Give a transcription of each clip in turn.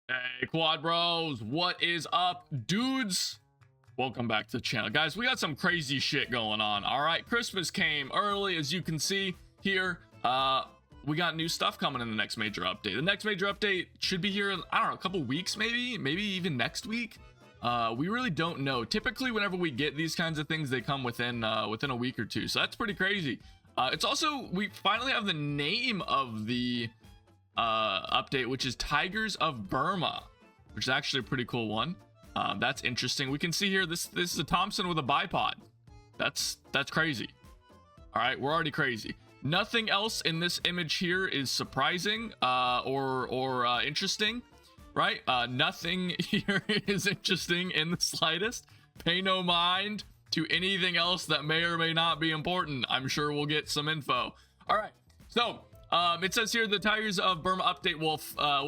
Hey, Quad Bros, what is up, dudes? Welcome back to the channel. Guys, we got some crazy shit going on. All right, Christmas came early, as you can see here. We got new stuff coming in the next major update. The next major update should be here in, I don't know, a couple weeks, maybe even next week. We really don't know. Typically, whenever we get these kinds of things, they come within a week or two. So that's pretty crazy. It's also, we finally have the name of the update, which is Tigers of Burma, which is actually a pretty cool one. That's interesting. We can see here this is a Thompson with a bipod. That's crazy. All right, we're already crazy. Nothing else in this image here is surprising or interesting, right? Nothing here is interesting in the slightest. Pay no mind to anything else that may or may not be important. I'm sure we'll get some info. All right, so it says here the Tigers of Burma update will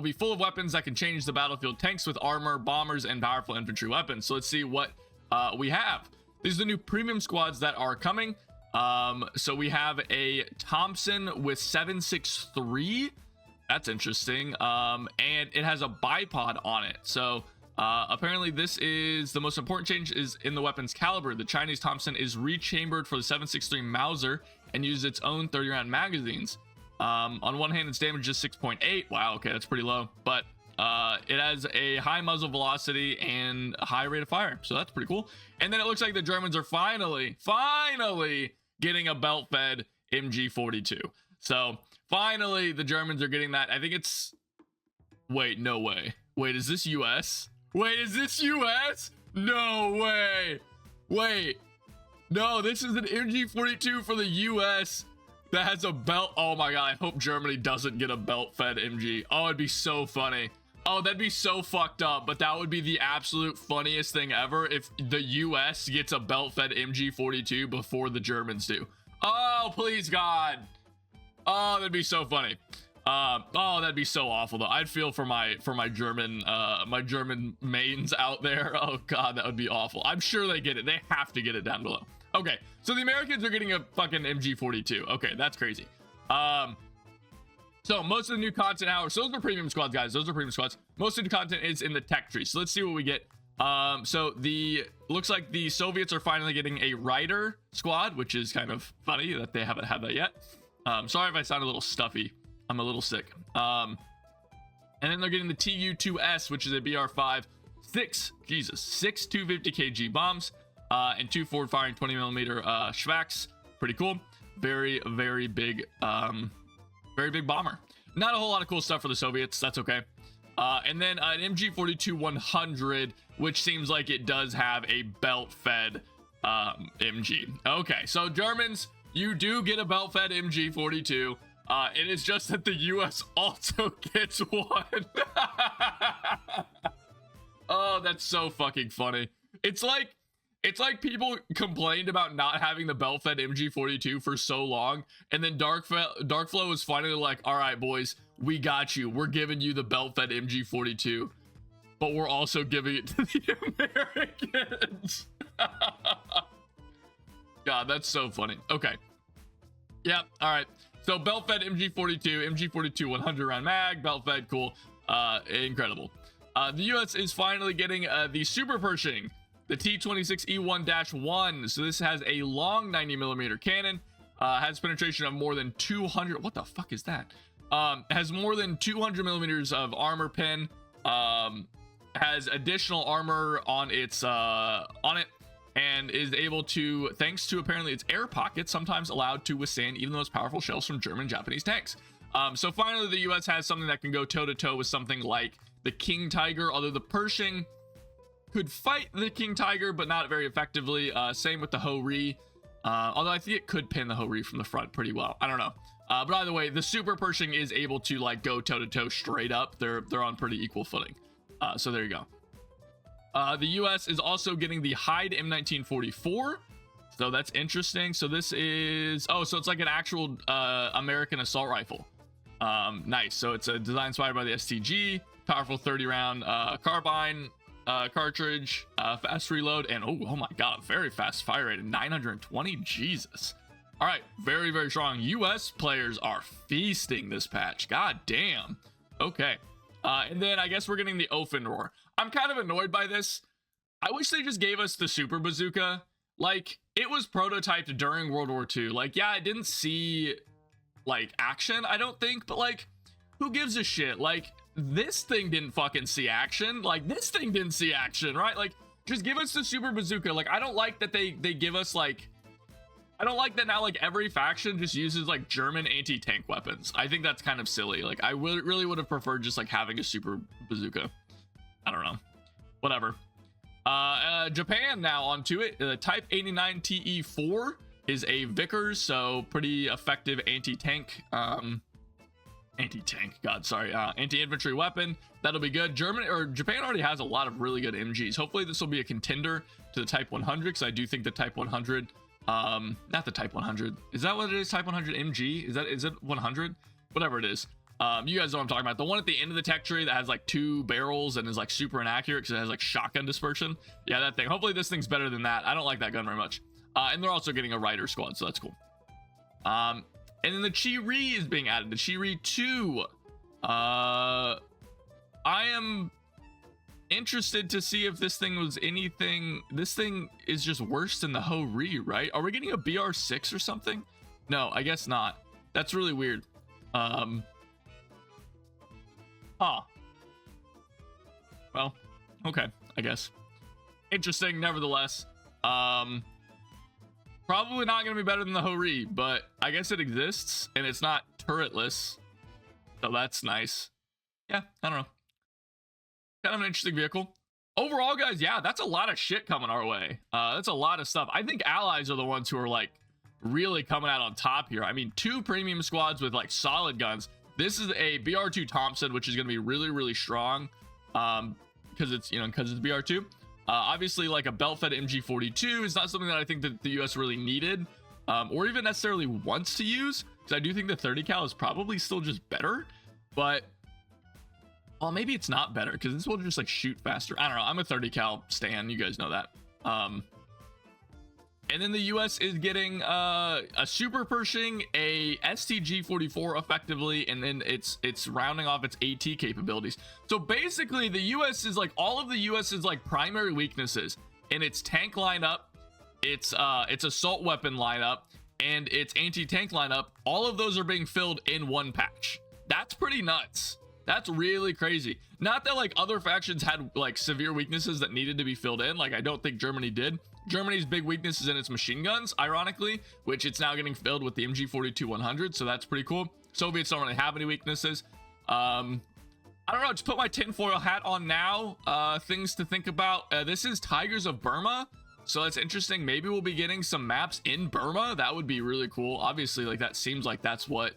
be full of weapons that can change the battlefield. Tanks with armor, bombers, and powerful infantry weapons. So let's see what we have. These are the new premium squads that are coming. So we have a Thompson with 763. That's interesting. And it has a bipod on it. So apparently this is the most important change is in the weapon's caliber. The Chinese Thompson is rechambered for the 763 Mauser and uses its own 30-round magazines. On one hand, its damage is 6.8. Wow, okay, that's pretty low. But it has a high muzzle velocity and a high rate of fire. So that's pretty cool. And then it looks like the Germans are finally getting a belt-fed MG42. So finally, the Germans are getting that. I think it's... Wait, no way. Wait, is this US? Wait, is this US? No way. Wait. No, this is an MG42 for the US that has a belt. Oh my god, I hope Germany doesn't get a belt-fed MG. Oh, it'd be so funny. Oh, that'd be so fucked up, but that would be the absolute funniest thing ever if the US gets a belt-fed MG42 before the Germans do. Oh, please God. Oh, that'd be so funny. Oh, that'd be so awful though. I'd feel for my German mains out there. Oh god, that would be awful. I'm sure they get it. They have to get it down below. Okay, so the Americans are getting a fucking MG42. Okay, that's crazy. So most of the new content, however, so those are premium squads, guys. Those are premium squads. Most of the content is in the tech tree. So let's see what we get. So looks like the Soviets are finally getting a Rider squad, which is kind of funny that they haven't had that yet. Sorry if I sound a little stuffy. I'm a little sick. And then they're getting the Tu-2S, which is a BR5, six 250 kg bombs, and 2 forward firing 20 millimeter Schwacks. Pretty cool. Very big bomber. Not a whole lot of cool stuff for the Soviets. That's okay. And then an MG42-100, which seems like it does have a belt-fed MG. Okay, so Germans, you do get a belt-fed MG42. It is just that the US also gets one. Oh, that's so fucking funny. It's like people complained about not having the belt-fed MG42 for so long, and then Darkflow was finally like, all right, boys, we got you. We're giving you the belt-fed MG42, but we're also giving it to the Americans. God, that's so funny. Okay. Yeah, all right. So belt-fed MG42, MG42 100 round mag, belt-fed, cool, incredible. The US is finally getting the Super Pershing, the T26E1-1. So this has a long 90mm cannon, has penetration of more than 200. What the fuck is that? Has more than 200 millimeters of armor pen. Has additional armor on its on it, and is able to, thanks to apparently its air pockets, sometimes allowed to withstand even the most powerful shells from German and Japanese tanks. So finally, the US has something that can go toe-to-toe with something like the King Tiger, although the Pershing could fight the King Tiger, but not very effectively. Same with the Ho-Ri, although I think it could pin the Ho-Ri from the front pretty well. I don't know. But either way, the Super Pershing is able to like go toe-to-toe straight up. They're on pretty equal footing. So there you go. The US is also getting the Hyde M1944, so that's interesting. So this is, oh, so it's like an actual American assault rifle. Nice. So it's a design inspired by the STG, powerful 30 round carbine cartridge, fast reload, and oh my god, very fast fire rate, 920. Jesus. All right, very strong. US players are feasting this patch. God damn. Okay. And then I guess we're getting the Offenrohr. I'm kind of annoyed by this. I wish they just gave us the Super Bazooka. Like, it was prototyped during World War II. Like, yeah, I didn't see, like, action, I don't think. But, like, who gives a shit? Like, this thing didn't fucking see action. Like, this thing didn't see action, right? Like, just give us the Super Bazooka. Like, I don't like that they give us, like... I don't like that now, like, every faction just uses, like, German anti-tank weapons. I think that's kind of silly. Like, I really would have preferred just, like, having a Super Bazooka. I don't know. Whatever. Japan now onto it. The Type 89 TE4 is a Vickers, so pretty effective anti-tank, anti-infantry weapon. That'll be good. Japan already has a lot of really good MGs. Hopefully this will be a contender to the Type 100, because I do think the Type 100... not the Type 100. Is that what it is? Type 100 MG? Is it 100? Whatever it is. You guys know what I'm talking about. The one at the end of the tech tree that has like 2 barrels and is like super inaccurate because it has like shotgun dispersion. Yeah, that thing. Hopefully this thing's better than that. I don't like that gun very much. And they're also getting a Rider squad, so that's cool. And then the Chi-Ri is being added. The Chi-Ri 2. I am interested to see if this thing was anything. This thing is just worse than the Ho-Ri, right? Are we getting a BR6 or something? No, I guess not. That's really weird. Well, okay, I guess. Interesting, nevertheless. Probably not gonna be better than the Ho-Ri, but I guess it exists and it's not turretless, so that's nice. Yeah, I don't know. Kind of an interesting vehicle. Overall, guys, yeah, that's a lot of shit coming our way. That's a lot of stuff. I think allies are the ones who are like really coming out on top here. I mean, 2 premium squads with like solid guns. This is a BR2 Thompson, which is going to be really strong, because it's BR2. Obviously, like a belt-fed MG42 is not something that I think that the US really needed, or even necessarily wants to use, because I do think the 30 cal is probably still just better. But well, maybe it's not better because this will just like shoot faster. I don't know. I'm a 30 cal stan. You guys know that. And then the US is getting a Super Pershing, a STG-44 effectively, and then it's rounding off its AT capabilities. So basically the US is like all of the US's like primary weaknesses in its tank lineup, its assault weapon lineup, and its anti-tank lineup. All of those are being filled in one patch. That's pretty nuts. That's really crazy. Not that like other factions had like severe weaknesses that needed to be filled in. Like I don't think Germany did. Germany's big weakness is in its machine guns, ironically, which it's now getting filled with the MG42-100. So that's pretty cool. Soviets don't really have any weaknesses. I don't know. Just put my tinfoil hat on now. Things to think about. This is Tigers of Burma. So that's interesting. Maybe we'll be getting some maps in Burma. That would be really cool. Obviously, like that seems like that's what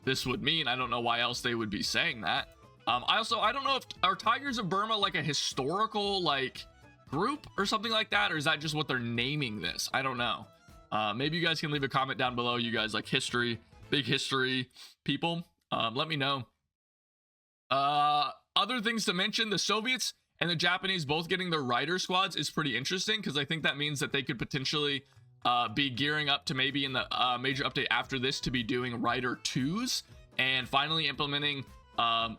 this would mean. I don't know why else they would be saying that. I don't know if are Tigers of Burma like a historical like group or something like that, or is that just what they're naming this? I don't know. Maybe you guys can leave a comment down below. You guys like history, big history people. Let me know. Other things to mention: the Soviets and the Japanese both getting their Rider squads is pretty interesting, because I think that means that they could potentially be gearing up to maybe in the major update after this to be doing Rider 2s and finally implementing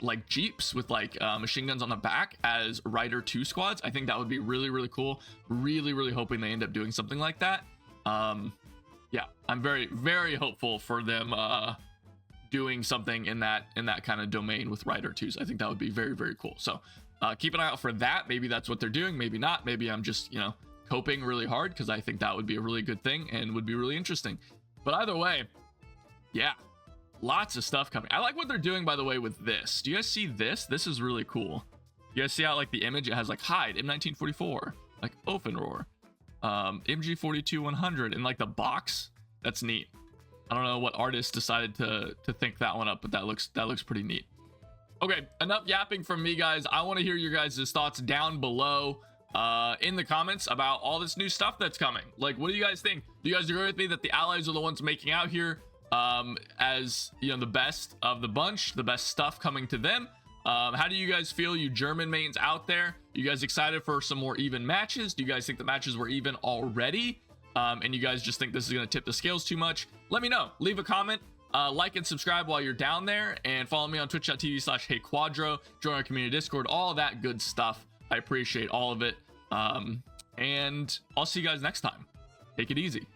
like Jeeps with like machine guns on the back as Rider 2 squads. I think that would be really cool. Really hoping they end up doing something like that. Yeah, I'm very hopeful for them doing something in that kind of domain with Rider 2s. I think that would be very cool. So keep an eye out for that. Maybe that's what they're doing, maybe not. Maybe I'm just, you know, coping really hard, because I think that would be a really good thing and would be really interesting. But either way, yeah, lots of stuff coming. I like what they're doing, by the way, with this. Do you guys see this? This is really cool. You guys see how like the image, it has like Hyde, M1944, like Offenrohr, MG42-100, and like the box. That's neat. I don't know what artist decided to think that one up, but that looks pretty neat. Okay, enough yapping from me, guys. I want to hear your guys' thoughts down below in the comments about all this new stuff that's coming. Like, what do you guys think? Do you guys agree with me that the allies are the ones making out here as, you know, the best of the bunch, the best stuff coming to them? How do you guys feel, you German mains out there? You guys excited for some more even matches? Do you guys think the matches were even already? And you guys just think this is going to tip the scales too much? Let me know. Leave a comment. like and subscribe while you're down there, and follow me on twitch.tv/HeyQuadro. Join our community Discord, all that good stuff. I appreciate all of it. And I'll see you guys next time. Take it easy.